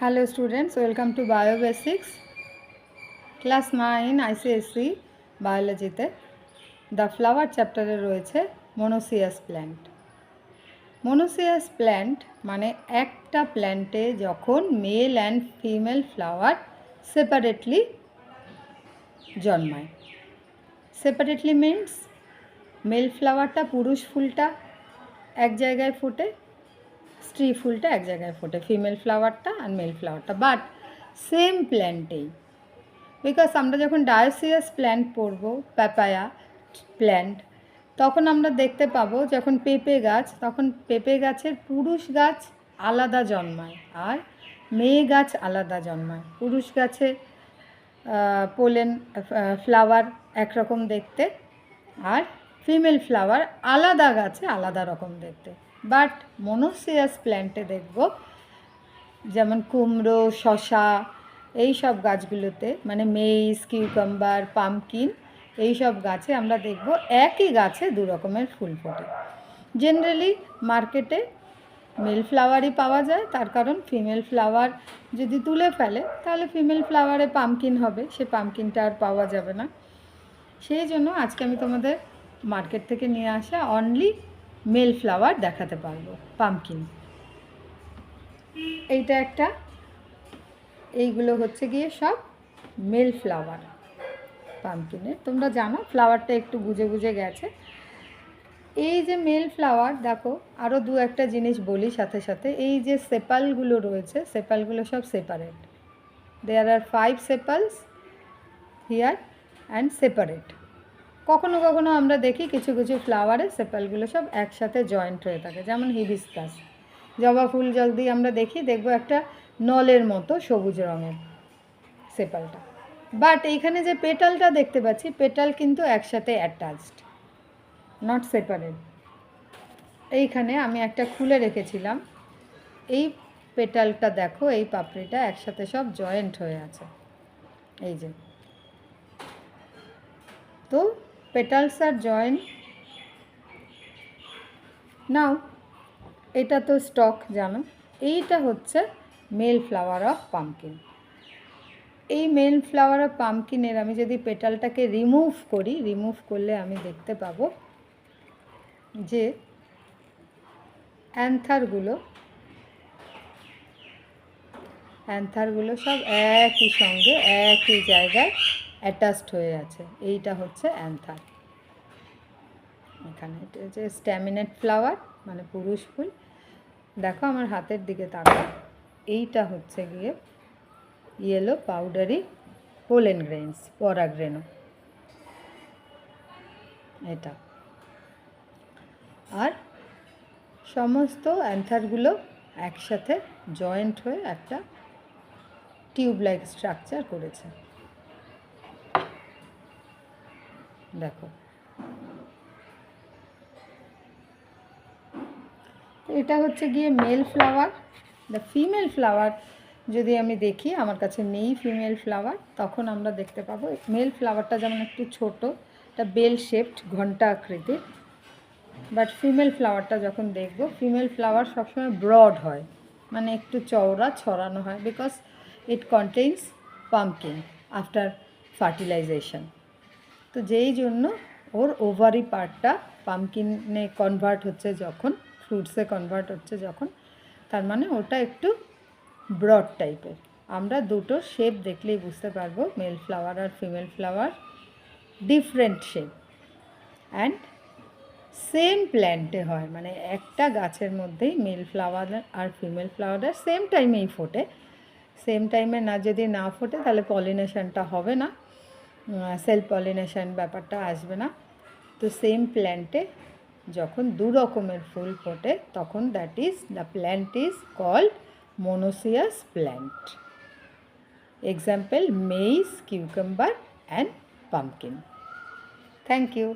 Hello students, welcome to Bio Basics Class 9 ICSE বায়োলজিতে the flower চ্যাপ্টারে রয়েছে মনোসিয়াস plant. মনোসিয়াস plant মানে একটা প্ল্যান্টে যখন male and female flower separately জন্মায়। সেপারেটলি মিন্স মেল ফ্লাওয়ারটা পুরুষ ফুলটা এক জায়গায় ফোটে, স্ত্রী ফুলটা এক জায়গায় ফোটে, ফিমেল ফ্লাওয়ারটা আর মেল ফ্লাওয়ারটা, বাট সেম প্ল্যান্টেই। বিকজ আমরা যখন ডায়োসিয়াস প্ল্যান্ট পড়ব, প্যাপায়া প্ল্যান্ট, তখন আমরা দেখতে পাবো যখন পেঁপে গাছ, তখন পেঁপে গাছের পুরুষ গাছ আলাদা জন্মায় আর মেয়ে গাছ আলাদা জন্মায়। পুরুষ গাছে পোলেন ফ্লাওয়ার একরকম দেখতে আর ফিমেল ফ্লাওয়ার আলাদা গাছে আলাদা রকম দেখতে। বাট মনোসিয়াস প্ল্যান্টে দেখব যেমন কুমড়ো, শসা, এই সব গাছগুলোতে মানে মেইস, কিউকাম্বার, পামকিন, এই সব গাছে আমরা দেখব একই গাছে দু রকমের ফুল ফোটে। জেনারেলি মার্কেটে মেল ফ্লাওয়ারই পাওয়া যায়, তার কারণ ফিমেল ফ্লাওয়ার যদি তুলে ফেলে তাহলে ফিমেল ফ্লাওয়ারে পামকিন হবে, সে পামকিনটা আর পাওয়া যাবে না। সেই জন্য আজকে আমি তোমাদের মার্কেট থেকে নিয়ে আসা অনলি মেল ফ্লাওয়ার দেখাতে পারবো, পামকিন। এইটা একটা, এইগুলো হচ্ছে গিয়ে সব মেল ফ্লাওয়ার পামকিনের। তোমরা জানো ফ্লাওয়ারটা একটু গুজে গুজে গেছে। এই যে মেল ফ্লাওয়ার, দেখো আরও দু একটা জিনিস বলি সাথে সাথে। এই যে সেপালগুলো রয়েছে, সেপালগুলো সব separate. There are 5 sepals here and separate. কখনো কখনো আমরা দেখি কিছু কিছু ফ্লাওয়ারে সেপালগুলো সব একসাথে জয়েন্ট হয়ে থাকে, যেমন হিবিস্কাস, জবা ফুল যদি আমরা দেখি দেখবো একটা নলের মতো সবুজ রঙের সেপালটা। বাট এইখানে যে পেটালটা দেখতে পাচ্ছি, পেটাল কিন্তু একসাথে অ্যাটাচড, নট সেপারেট। এইখানে আমি একটা খুলে রেখেছিলাম, এই পেটালটা দেখো, এই পাপড়িটা একসাথে সব জয়েন্ট হয়ে আছে, এই যে। তো পেটালস আর জয়েন্ট। নাও এটা তো স্টক জানো, এইটা হচ্ছে মেল ফ্লাওয়ার অফ পামকিন। এই মেল ফ্লাওয়ার অফ পামকিনের আমি যদি পেটালটাকে রিমুভ করি, রিমুভ করলে আমি দেখতে পাবো যে অ্যান্থারগুলো সব একই সঙ্গে একই জায়গায় অ্যাটাচড হয়ে আছে। এইটা হচ্ছে অ্যান্থার। এখানে এটা হচ্ছে স্ট্যামিনেট ফ্লাওয়ার মানে পুরুষ ফুল। দেখো আমার হাতের দিকে তাকাও, এইটা হচ্ছে গিয়ে ইয়েলো পাউডারি পোলেন গ্রেনস, পরাগরেণু এটা। আর সমস্ত অ্যান্থারগুলো একসাথে জয়েন্ট হয়ে একটা টিউব লাইক স্ট্রাকচার করেছে, দেখো। এটা হচ্ছে গিয়ে male flower. The female flower যদি আমি দেখি, আমার কাছে নেই ফিমেল ফ্লাওয়ার, তখন আমরা দেখতে পাবো মেল ফ্লাওয়ারটা যেমন একটু ছোট, এটা বেল শেপড, ঘণ্টা আকৃতির। বাট ফিমেল ফ্লাওয়ারটা যখন দেখব, ফিমেল ফ্লাওয়ার সবসময় ব্রড হয়, মানে একটু চওড়া ছড়ানো হয়, because it contains pumpkin after fertilization. তো যেই জন্য ওর ওভারি পার্টটা পামকিনে কনভার্ট হচ্ছে যখন, ফ্রুটসে কনভার্ট হচ্ছে যখন, তার মানে ওটা একটু ব্রড টাইপের। আমরা দুটো শেপ দেখলেই বুঝতে পারবো মেল ফ্লাওয়ার আর female flower different shape, and same প্ল্যান্টে হয়, মানে একটা গাছের মধ্যেই মেল ফ্লাওয়ার আর ফিমেল ফ্লাওয়ার সেম টাইমেই ফোটে। সেম টাইমে যদি না ফোটে তাহলে পলিনেশনটা হবে না, সেলফ পলিনেশন ব্যাপারটা আসবে না। তো সেম প্ল্যান্টে যখন দু রকমের ফুল ফোটে তখন that is the plant is called monoecious plant. Example maize, cucumber and pumpkin. Thank you.